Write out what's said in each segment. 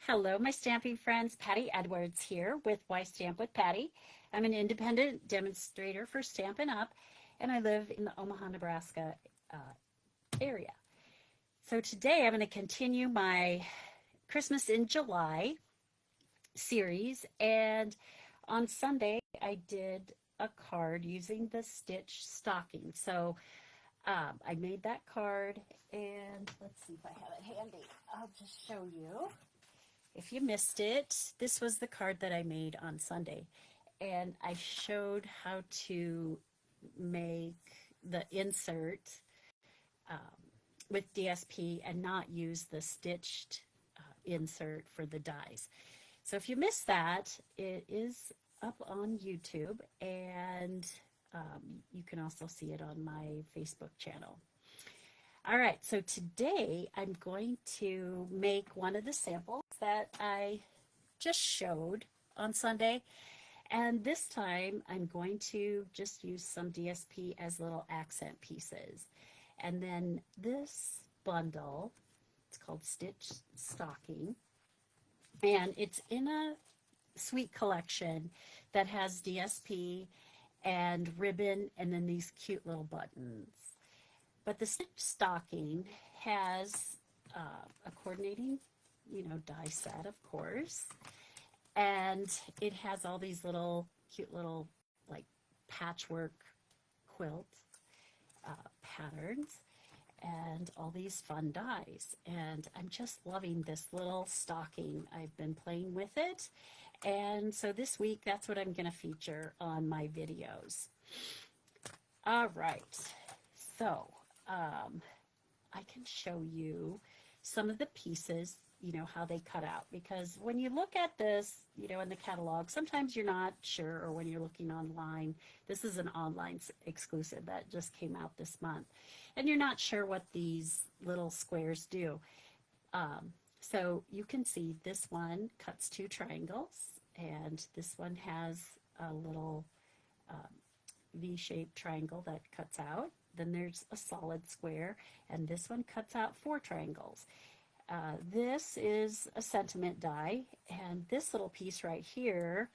Hello, my stamping friends. Patty Edwards here with Why Stamp with Patty. I'm an independent demonstrator for Stampin' Up, and I live in the Omaha, Nebraska uh, area. So today I'm going to continue my Christmas in July series, and on Sunday I did a card using the stitch stocking. So I made that card, and let's see if I have it handy. I'll just show you. If you missed it, this was the card that I made on Sunday. And I showed how to make the insert um, with DSP and not use the stitched insert for the dies. So if you missed that, it is up on YouTube, and you can also see it on my Facebook channel. All right, so today I'm going to make one of the samples that I just showed on Sunday. And this time I'm going to just use some DSP as little accent pieces. And then this bundle, it's called Stitch Stocking, and it's in a sweet collection that has DSP and ribbon and then these cute little buttons. But the stitch stocking has a coordinating, die set, of course. And it has all these little, cute little, like, patchwork quilt patterns and all these fun dies. And I'm just loving this little stocking. I've been playing with it. And so this week, that's what I'm going to feature on my videos. All right. So I can show you some of the pieces, how they cut out, because when you look at this, in the catalog, sometimes you're not sure, or when you're looking online, this is an online exclusive that just came out this month, and you're not sure what these little squares do. So you can see this one cuts two triangles, and this one has a little V-shaped triangle that cuts out. Then there's a solid square, and this one cuts out four triangles. This is a sentiment die, and this little piece right here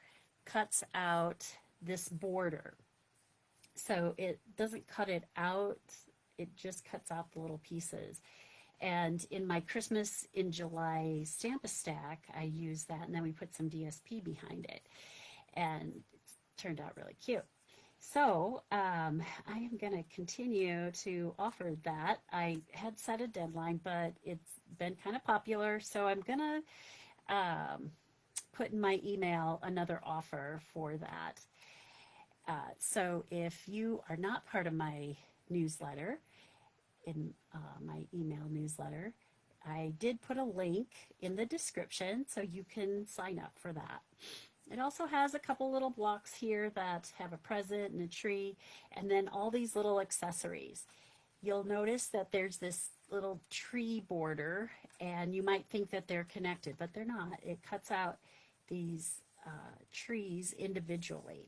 cuts out this border. So it doesn't cut it out, it just cuts out the little pieces. And in my Christmas in July Stamp-A-Stack, I used that, and then we put some DSP behind it, and it turned out really cute. So I am going to continue to offer that. I had set a deadline, but it's been kind of popular, so I'm going to put in my email another offer for that. So if you are not part of my newsletter, in my email newsletter, I did put a link in the description so you can sign up for that. It also has a couple little blocks here that have a present and a tree, and then all these little accessories. You'll notice that there's this little tree border, and you might think that they're connected, but they're not. It cuts out these trees individually.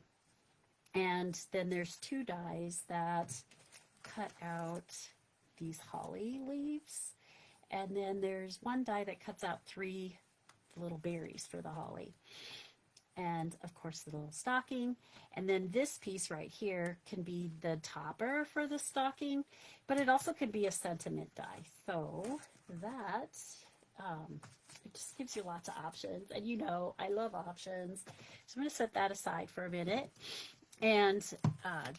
And then there's two dies that cut out these holly leaves, and then there's one die that cuts out three little berries for the holly. And of course the little stocking, and then this piece right here can be the topper for the stocking, but it also can be a sentiment die. So that it just gives you lots of options, and I love options. So I'm going to set that aside for a minute. And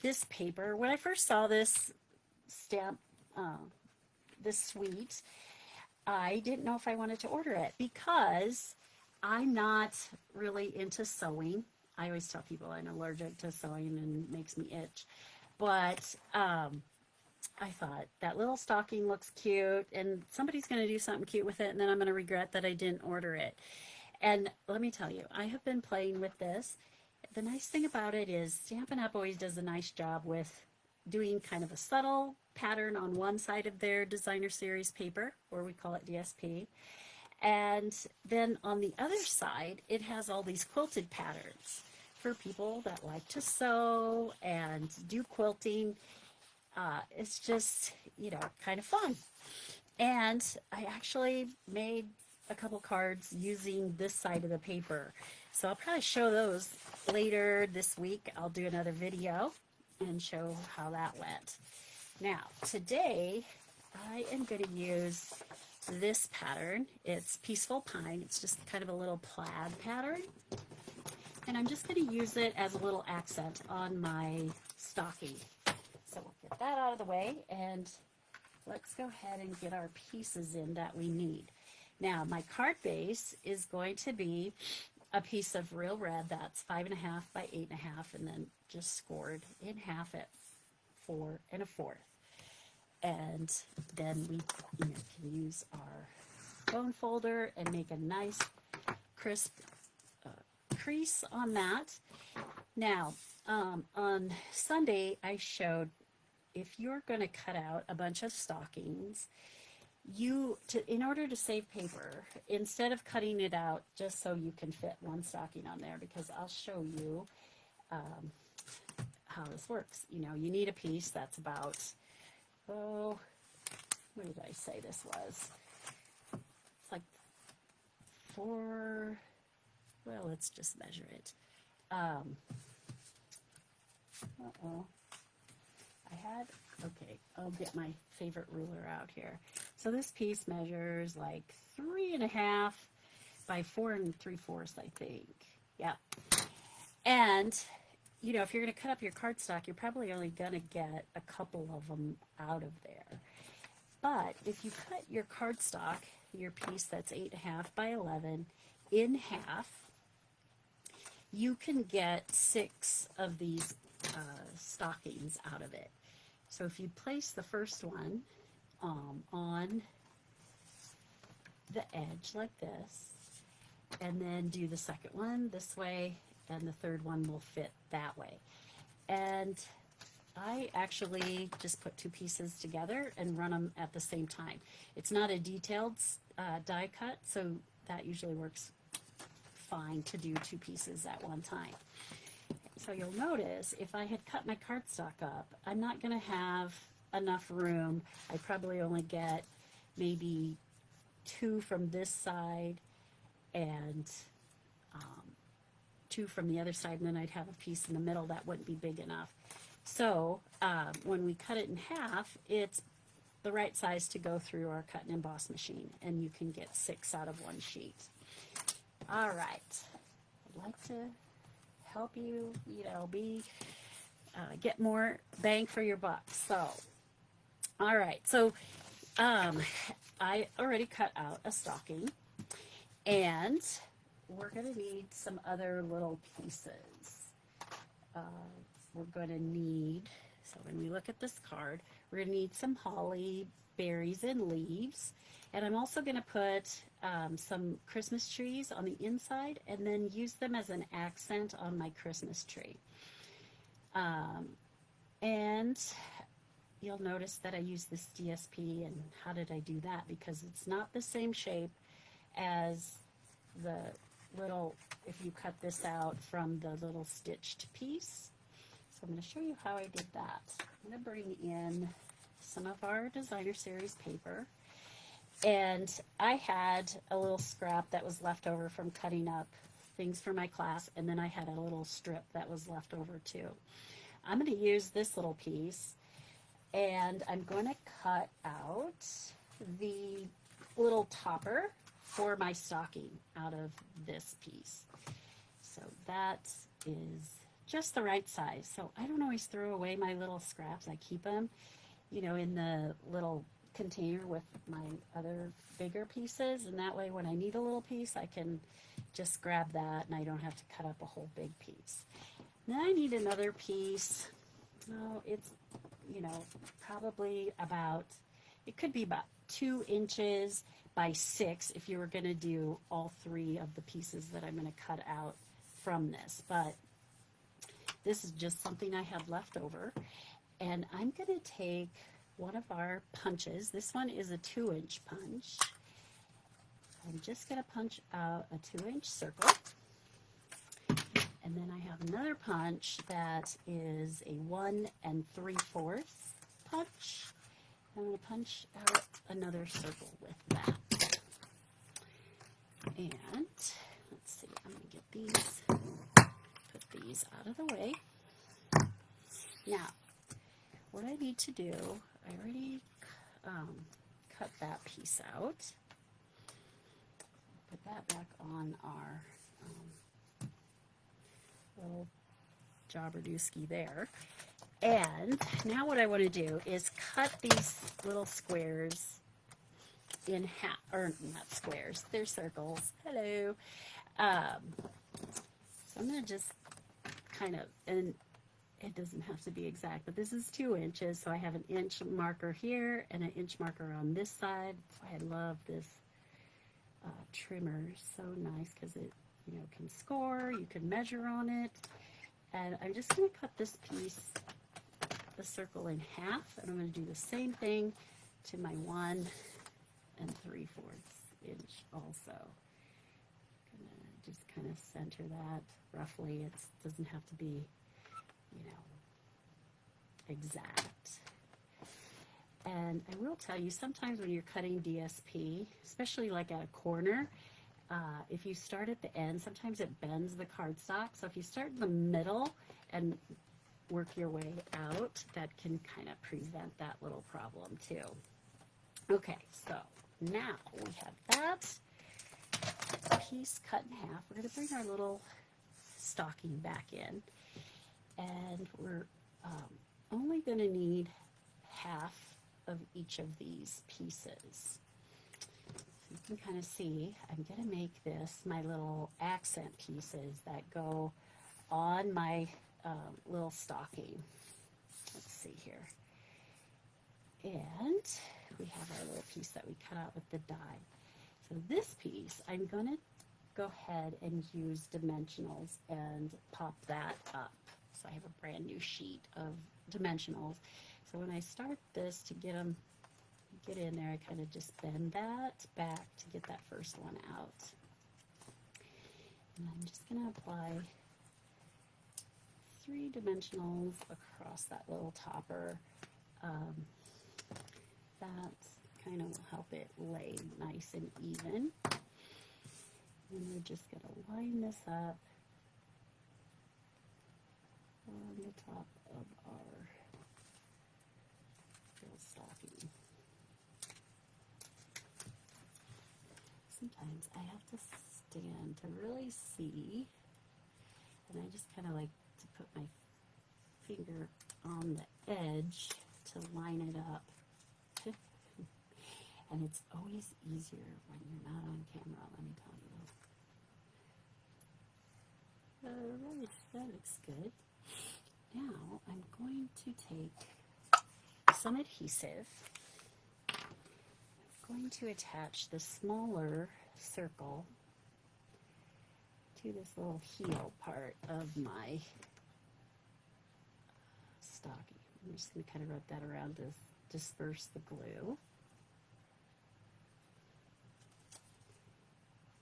this paper, when I first saw this stamp, this suite, I didn't know if I wanted to order it because I'm not really into sewing. I always tell people I'm allergic to sewing and it makes me itch. But I thought that little stocking looks cute, and somebody's going to do something cute with it, and then I'm going to regret that I didn't order it. And let me tell you, I have been playing with this. The nice thing about it is Stampin' Up! Always does a nice job with doing kind of a subtle pattern on one side of their designer series paper, or we call it DSP. And then on the other side, it has all these quilted patterns for people that like to sew and do quilting. It's just, kind of fun. And I actually made a couple cards using this side of the paper. So I'll probably show those later this week. I'll do another video and show how that went. Now, today I am going to use this pattern. It's Peaceful Pine. It's just kind of a little plaid pattern. And I'm just going to use it as a little accent on my stocking. So we'll get that out of the way, and let's go ahead and get our pieces in that we need. Now, my card base is going to be a piece of real red that's 5.5 by 8.5, and then just scored in half at 4 1/4. And then we can use our bone folder and make a nice crisp crease on that. Now, on Sunday, I showed if you're going to cut out a bunch of stockings, in order to save paper, instead of cutting it out just so you can fit one stocking on there, because I'll show you how this works. You know, you need a piece that's about, what did I say this was? It's like 4, well, let's just measure it. Okay, I'll get my favorite ruler out here. So this piece measures like 3.5 by 4 3/4, I think. Yeah. And, you know, if you're going to cut up your cardstock, you're probably only going to get a couple of them out of there. But if you cut your cardstock, your piece that's 8.5 by 11, in half, you can get 6 of these stockings out of it. So if you place the first one on the edge like this, and then do the second one this way, and the third one will fit that way. And I actually just put 2 pieces together and run them at the same time. It's not a detailed die cut, so that usually works fine to do 2 pieces at one time. So you'll notice if I had cut my cardstock up, I'm not going to have enough room. I probably only get maybe 2 from this side and 2 from the other side, and then I'd have a piece in the middle that wouldn't be big enough. So when we cut it in half, it's the right size to go through our cut and emboss machine, and you can get 6 out of one sheet. All right, I'd like to help you, get more bang for your buck. So, all right, so I already cut out a stocking, and we're going to need some other little pieces. We're going to need, so when we look at this card, we're going to need some holly, berries, and leaves. And I'm also going to put some Christmas trees on the inside and then use them as an accent on my Christmas tree. And you'll notice that I use this DSP, and how did I do that? Because it's not the same shape as the little, if you cut this out from the little stitched piece. So I'm going to show you how I did that. I'm going to bring in some of our designer series paper. And I had a little scrap that was left over from cutting up things for my class, and then I had a little strip that was left over too. I'm going to use this little piece, and I'm going to cut out the little topper for my stocking out of this piece. So that is just the right size. So I don't always throw away my little scraps. I keep them, in the little container with my other bigger pieces, and that way when I need a little piece I can just grab that and I don't have to cut up a whole big piece. Then I need another piece. It's probably about, it could be about 2 inches by 6 if you were going to do all 3 of the pieces that I'm going to cut out from this, but this is just something I have left over, and I'm going to take one of our punches. This one is a 2-inch punch. I'm just going to punch out a 2-inch circle. And then I have another punch that is a 1 3/4 punch. I'm going to punch out another circle with that. And let's see, I'm going to get these, put these out of the way. Now, what I need to do, I already cut that piece out. Put that back on our little jobber-dooski there. And now what I want to do is cut these little squares in half, or not squares, they're circles. Hello. So I'm going to just kind of, and it doesn't have to be exact, but this is 2 inches, so I have an inch marker here and an inch marker on this side. I love this trimmer, so nice because it, you know, can score, you can measure on it. And I'm just going to cut this piece, the circle, in half, and I'm going to do the same thing to my 1 3/4 inch also. I'm going to just kind of center that roughly. It doesn't have to be, you know, exact. And I will tell you, sometimes when you're cutting DSP, especially like at a corner, if you start at the end, sometimes it bends the cardstock. So if you start in the middle and work your way out, that can kind of prevent that little problem too. Okay, so now we have that piece cut in half. We're going to bring our little stocking back in, and we're only going to need half of each of these pieces. You can kind of see, I'm going to make this my little accent pieces that go on my little stocking. Let's see here. And we have our little piece that we cut out with the die. So this piece, I'm going to go ahead and use dimensionals and pop that up. So I have a brand new sheet of dimensionals. So when I start this to get in there, I kind of just bend that back to get that first one out. And I'm just going to apply 3 dimensionals across that little topper. That kind of will help it lay nice and even. And we're just going to line this up on the top of our little stocking. Sometimes I have to stand to really see, and I just kind of like to put my finger on the edge to line it up. And it's always easier when you're not on camera, let me tell you. Really, that looks good. Now I'm going to take some adhesive. I'm going to attach the smaller circle to this little heel part of my stocking. I'm just going to kind of rub that around to disperse the glue.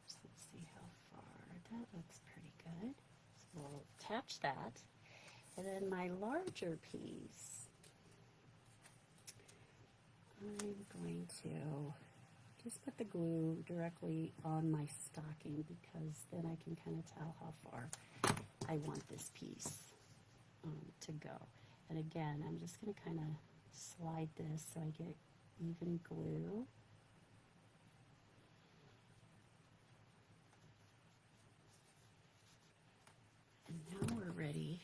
So let's see how far. That looks pretty good. So we'll attach that. And then my larger piece, I'm going to just put the glue directly on my stocking, because then I can kind of tell how far I want this piece to go. And again, I'm just going to kind of slide this so I get even glue. And now we're ready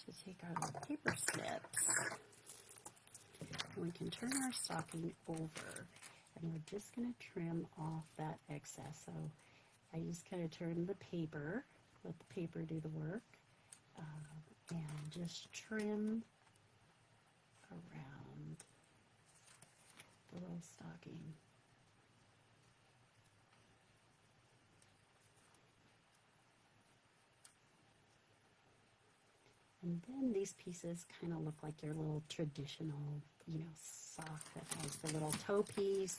to take our little paper snips. And we can turn our stocking over, and we're just going to trim off that excess. So I just kind of turn the paper, let the paper do the work, and just trim around the little stocking. And then these pieces kind of look like your little traditional, you know, sock that has the little toe piece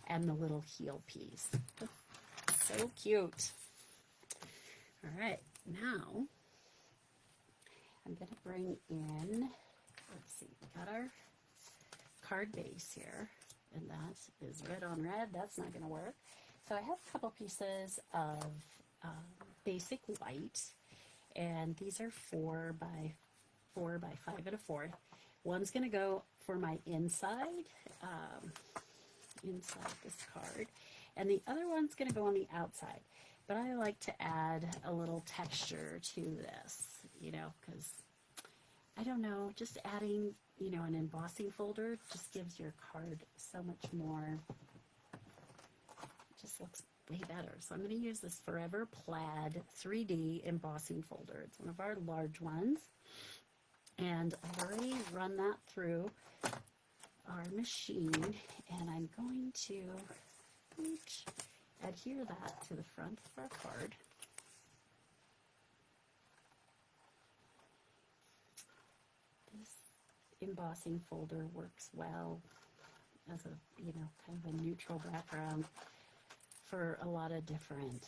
and the little heel piece. So cute. All right, now I'm going to bring in, let's see, we got our card base here, and that is red on red. That's not going to work. So I have a couple pieces of basic white, and these are 4 by 5 1/4. One's going to go for my inside, inside this card, and the other one's going to go on the outside. But I like to add a little texture to this, because I don't know, just adding, an embossing folder just gives your card so much more, it just looks way better. So I'm going to use this Forever Plaid 3D embossing folder. It's one of our large ones. And I've already run that through our machine, and I'm going to adhere that to the front of our card. This embossing folder works well as a, kind of a neutral background for a lot of different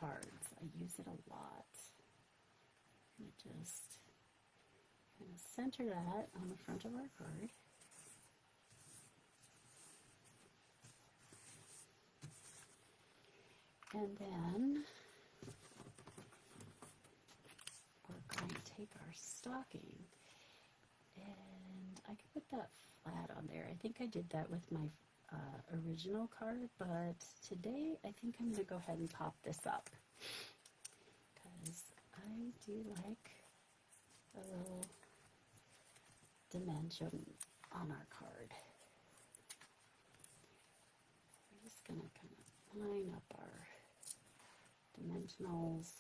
cards. I use it a lot. I'm going to just kind of center that on the front of our card. And then we're going to take our stocking, and I can put that flat on there. I think I did that with my original card, but today I think I'm going to go ahead and pop this up, because I do like a little dimension on our card. We're just going to kind of line up our dimensionals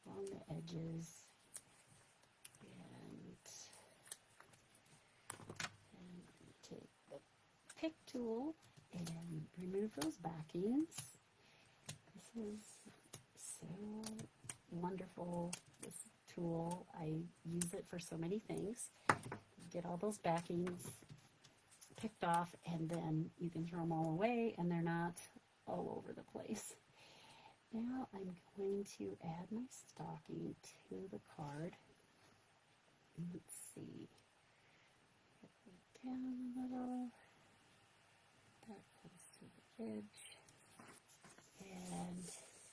along the edges, and take the pick tool and remove those backings. This is so wonderful, this tool. I use it for so many things. Get all those backings picked off, and then you can throw them all away and they're not all over the place. Now I'm going to add my stocking to the card. Let's see. Get it down a little. That close to the edge. And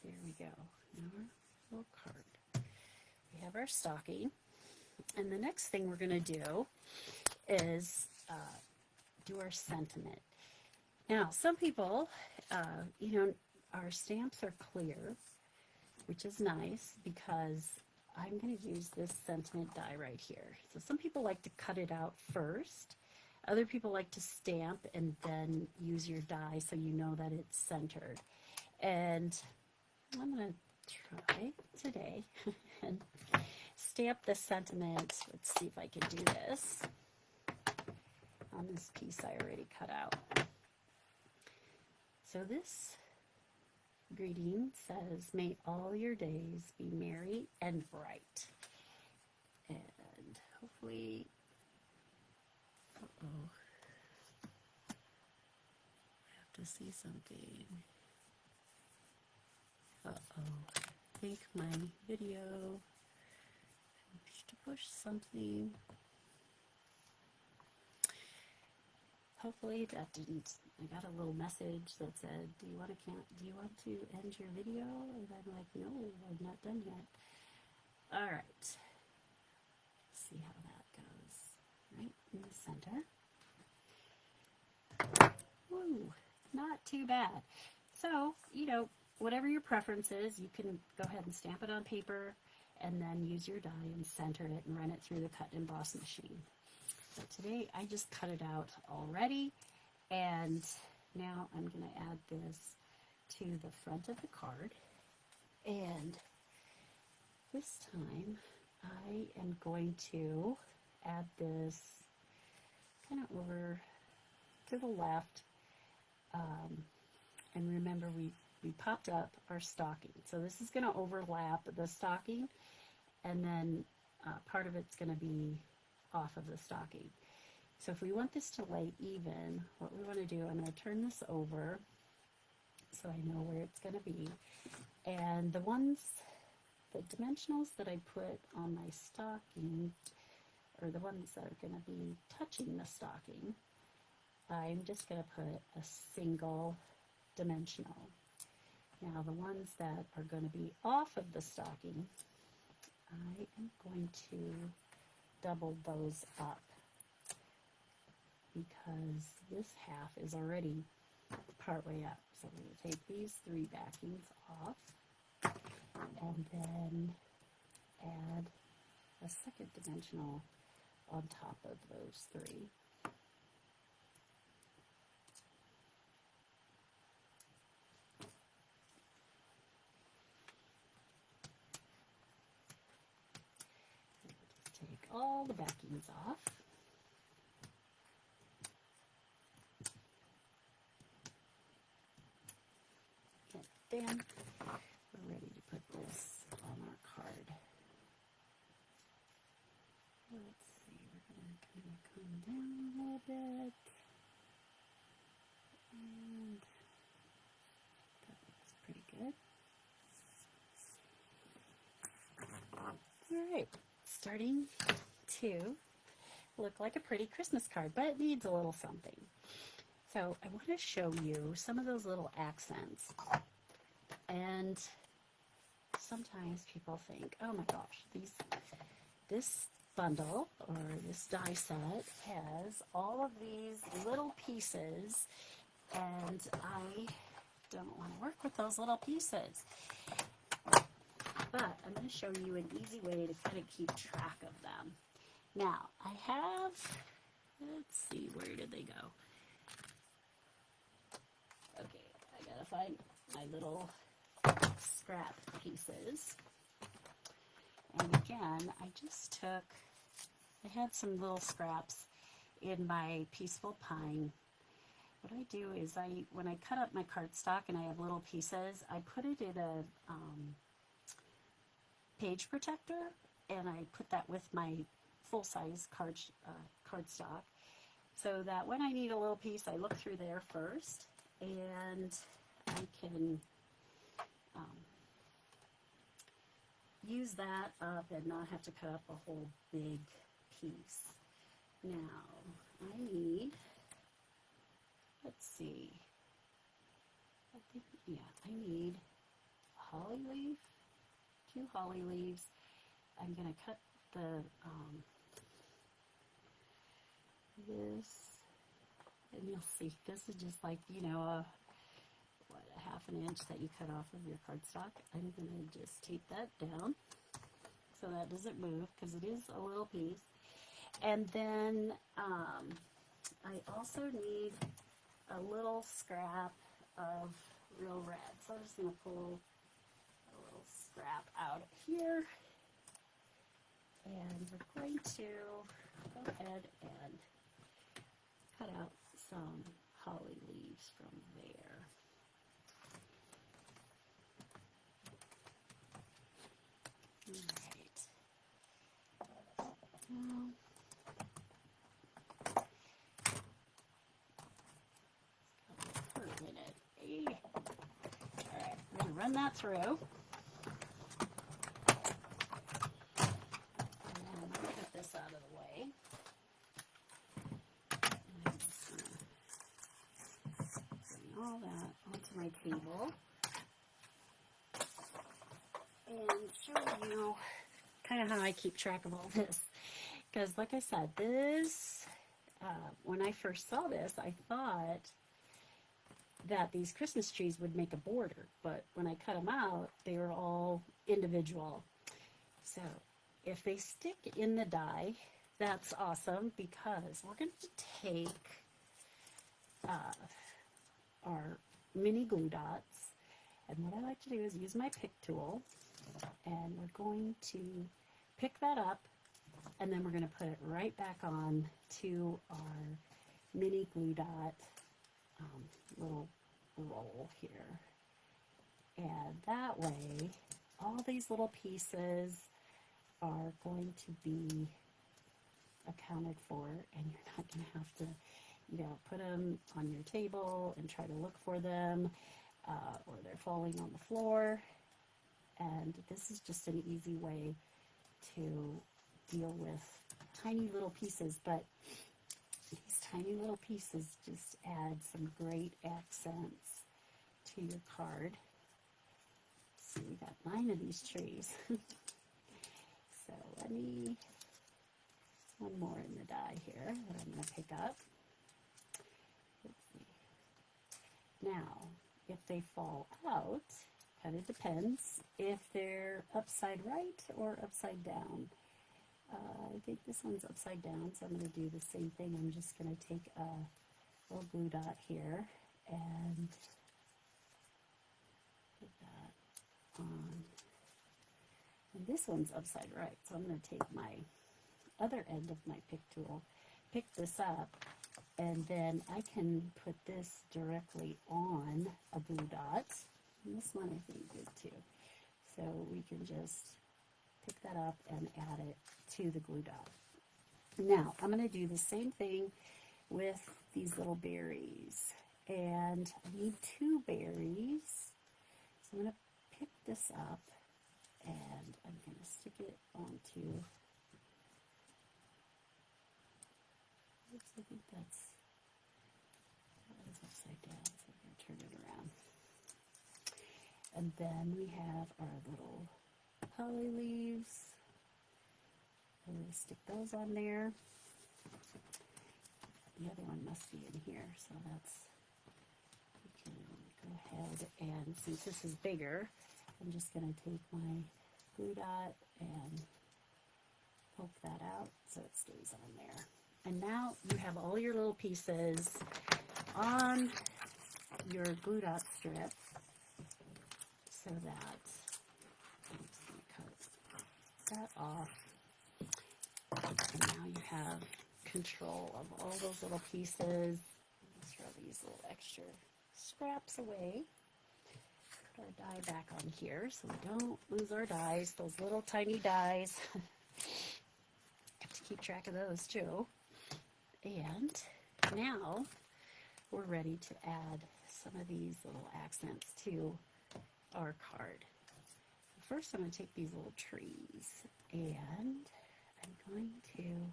there we go. Now our little card. We have our stocking. And the next thing we're going to do is do our sentiment. Now, some people, our stamps are clear, which is nice because I'm going to use this sentiment die right here. So some people like to cut it out first. Other people like to stamp and then use your die so you know that it's centered. And I'm going to try today and stamp the sentiment. Let's see if I can do this on this piece I already cut out. So this greeting says, "May all your days be merry and bright." And hopefully, I have to see something. I think my video to push something. Hopefully that didn't. I got a little message that said, "Do you want to end your video?" And I'm like, "No, I'm not done yet." All right. See how that goes. Right in the center. Woo, not too bad. So, whatever your preference is, you can go ahead and stamp it on paper and then use your die and center it and run it through the cut and emboss machine. So today I just cut it out already, and now I'm going to add this to the front of the card. And this time I am going to add this kind of over to the left. And remember, we popped up our stocking. So this is going to overlap the stocking, and then part of it's going to be off of the stocking. So if we want this to lay even, what we want to do, I'm going to turn this over so I know where it's going to be. And the dimensionals that I put on my stocking, or the ones that are going to be touching the stocking, I'm just going to put a single dimensional. Now the ones that are going to be off of the stocking, I am going to double those up because this half is already partway up. So I'm going to take these 3 backings off and then add a second dimensional on top of those 3. Just take all the backings off. And then we're ready to put this on our card. Let's see, we're going to kind of come down a little bit. And that looks pretty good. All right, starting to look like a pretty Christmas card, but it needs a little something. So I want to show you some of those little accents. And sometimes people think, oh my gosh, this bundle or this die set has all of these little pieces, and I don't want to work with those little pieces. But I'm going to show you an easy way to kind of keep track of them. Now, I have, let's see, where did they go? Okay, I got to find my little scrap pieces. And again, I just took, I had some little scraps in my Peaceful Pine. What I do is when I cut up my cardstock and I have little pieces, I put it in a page protector, and I put that with my full-size cardstock, so that when I need a little piece, I look through there first, and I can use that up and not have to cut up a whole big piece. Now, I need, let's see, I think, yeah, I need a holly leaf, 2 holly leaves. I'm going to cut the, this, and you'll see, this is just like, you know, a half an inch that you cut off of your cardstock. I'm going to just tape that down so that doesn't move, because it is a little piece. And then I also need a little scrap of real red. So I'm just going to pull a little scrap out here, and we're going to go ahead and cut out some holly leaves from there. Alright. For a minute. Alright, we're going to run that through. And then I'm going to get this out of the way. And I'm just going to bring all that onto my table and show you kind of how I keep track of all this. Because like I said, this, when I first saw this, I thought that these Christmas trees would make a border, but when I cut them out, they were all individual. So if they stick in the die, that's awesome, because we're going to take our mini glue dots, and what I like to do is use my pick tool, and we're going to pick that up, and then we're going to put it right back on to our mini glue dot little roll here. And that way, all these little pieces are going to be accounted for, and you're not going to have to, you know, put them on your table and try to look for them, or they're falling on the floor. And this is just an easy way to deal with tiny little pieces, but these tiny little pieces just add some great accents to your card. So we got 9 of these trees. So let me, one more in the die here that I'm going to pick up. Let's see. Now, if they fall out, kind of depends if they're upside right or upside down. I think this one's upside down, so I'm going to do the same thing. I'm just going to take a little glue dot here and put that on. And this one's upside right, so I'm going to take my other end of my pick tool, pick this up, and then I can put this directly on a glue dot. And this one I think did too. So we can just pick that up and add it to the glue dot. Now, I'm going to do the same thing with these little berries. And I need 2 berries. So I'm going to pick this up and I'm going to stick it onto, oops, I think that is upside down, so I'm going to turn it around. And then we have our little holly leaves. I'm going to stick those on there. The other one must be in here, so that's, we can go ahead and, since this is bigger, I'm just going to take my glue dot and poke that out so it stays on there. And now you have all your little pieces on your glue dot strip so that, I'm just going to cut that off. And now you have control of all those little pieces. Let's throw these little extra scraps away. Put our die back on here so we don't lose our dies, those little tiny dies. Have to keep track of those too. And now we're ready to add some of these little accents to our card. First, I'm going to take these little trees and I'm going to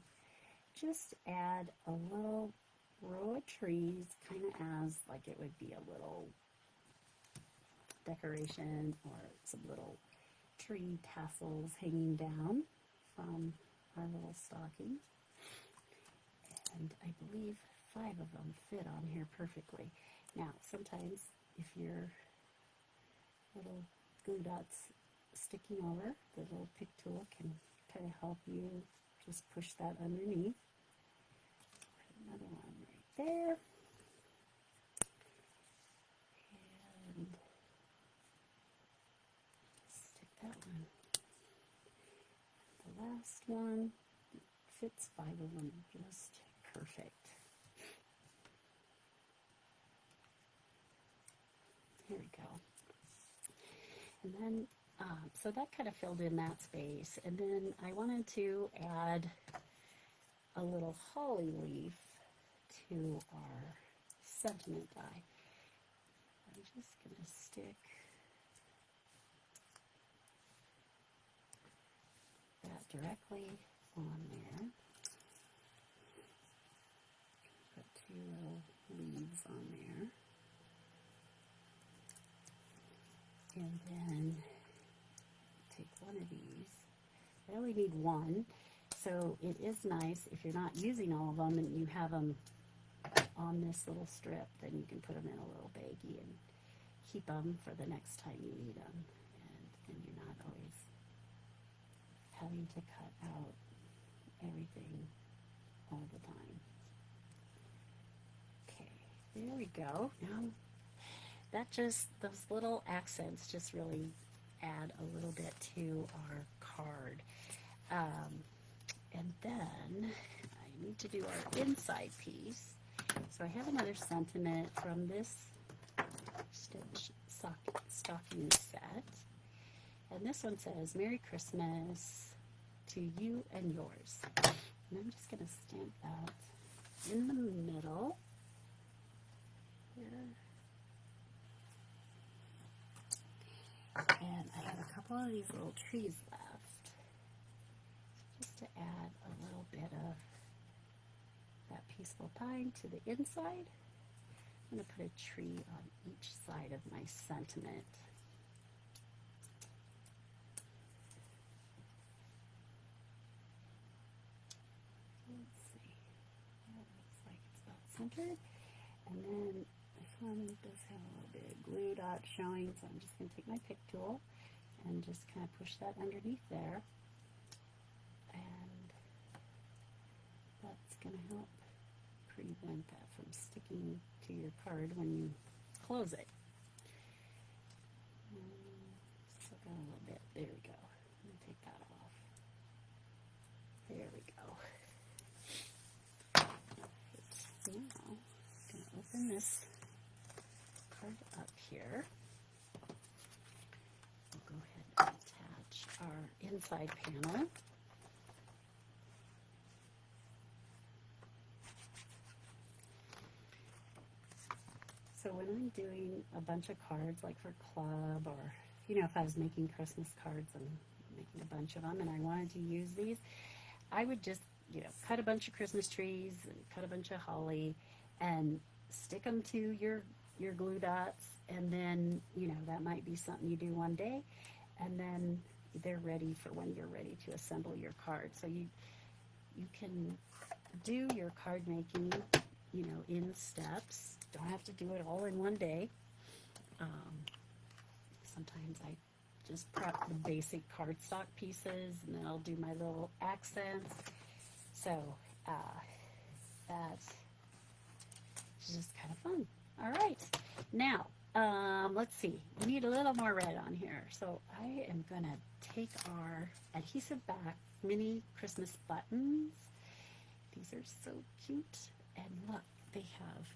just add a little row of trees, kind of as like it would be a little decoration or some little tree tassels hanging down from our little stocking. And I believe 5 of them fit on here perfectly. Now, sometimes if your little glue dots sticking over, the little pick tool can kind of help you just push that underneath. Put another one right there. And stick that one. The last one fits 5 of them just perfect. Here we go. And then, so that kind of filled in that space. And then I wanted to add a little holly leaf to our sentiment die. I'm just going to stick that directly on there. Put 2 little leaves on there. And then take one of these. I only need 1, so it is nice if you're not using all of them and you have them on this little strip, then you can put them in a little baggie and keep them for the next time you need them. And then you're not always having to cut out everything all the time. Okay, there we go. Now, that just, those little accents just really add a little bit to our card. And then I need to do our inside piece. So I have another sentiment from this stitch stocking set. And this one says, Merry Christmas to you and yours. And I'm just going to stamp that in the middle here. And I have a couple of these little trees left, just to add a little bit of that peaceful pine to the inside. I'm going to put a tree on each side of my sentiment. Let's see. That looks like it's about centered. And then this one does have a little bit of glue dot showing, so I'm just going to take my pick tool and just kind of push that underneath there. And that's going to help prevent that from sticking to your card when you close it. Still got a little bit. There we go. I'm going to take that off. There we go. Now, I'm going to open this card up here. We'll go ahead and attach our inside panel. So when I'm doing a bunch of cards, like for club, or, you know, if I was making Christmas cards and making a bunch of them and I wanted to use these, I would just, you know, cut a bunch of Christmas trees and cut a bunch of holly and stick them to your glue dots, and then, you know, that might be something you do one day, and then they're ready for when you're ready to assemble your card. So you can do your card making, you know, in steps. Don't have to do it all in one day. Sometimes I just prep the basic cardstock pieces, and then I'll do my little accents. So that's just kind of fun. All right, now let's see. We need a little more red on here. So I am gonna take our adhesive back mini Christmas buttons. These are so cute, and look, they have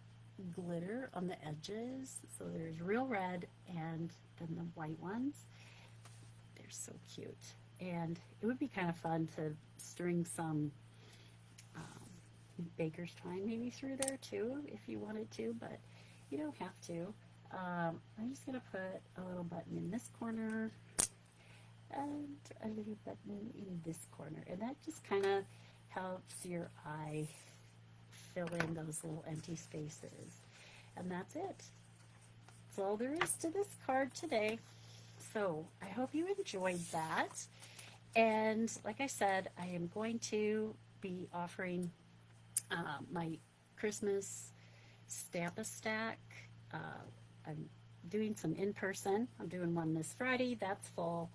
glitter on the edges. So there's real red and then the white ones. They're so cute, and it would be kind of fun to string some baker's twine maybe through there too if you wanted to, but you don't have to. I'm just going to put a little button in this corner and a little button in this corner, and that just kind of helps your eye fill in those little empty spaces. And that's it. That's all there is to this card today. So I hope you enjoyed that. And like I said, I am going to be offering my Christmas Stamp-A-Stack. I'm doing some in person. I'm doing one this Friday. That's full.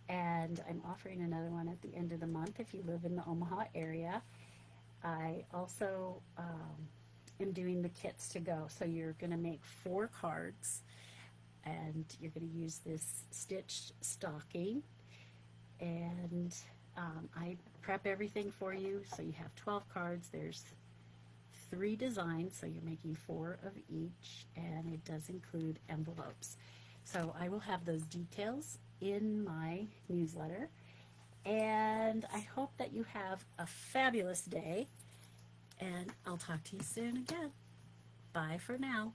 And I'm offering another one at the end of the month if you live in the Omaha area. I also am doing the kits to go. So you're going to make 4 cards, and you're going to use this stitched stocking. And I prep everything for you. So you have 12 cards. There's 3 designs, so you're making 4 of each, and it does include envelopes. So I will have those details in my newsletter. And I hope that you have a fabulous day, and I'll talk to you soon again. Bye for now.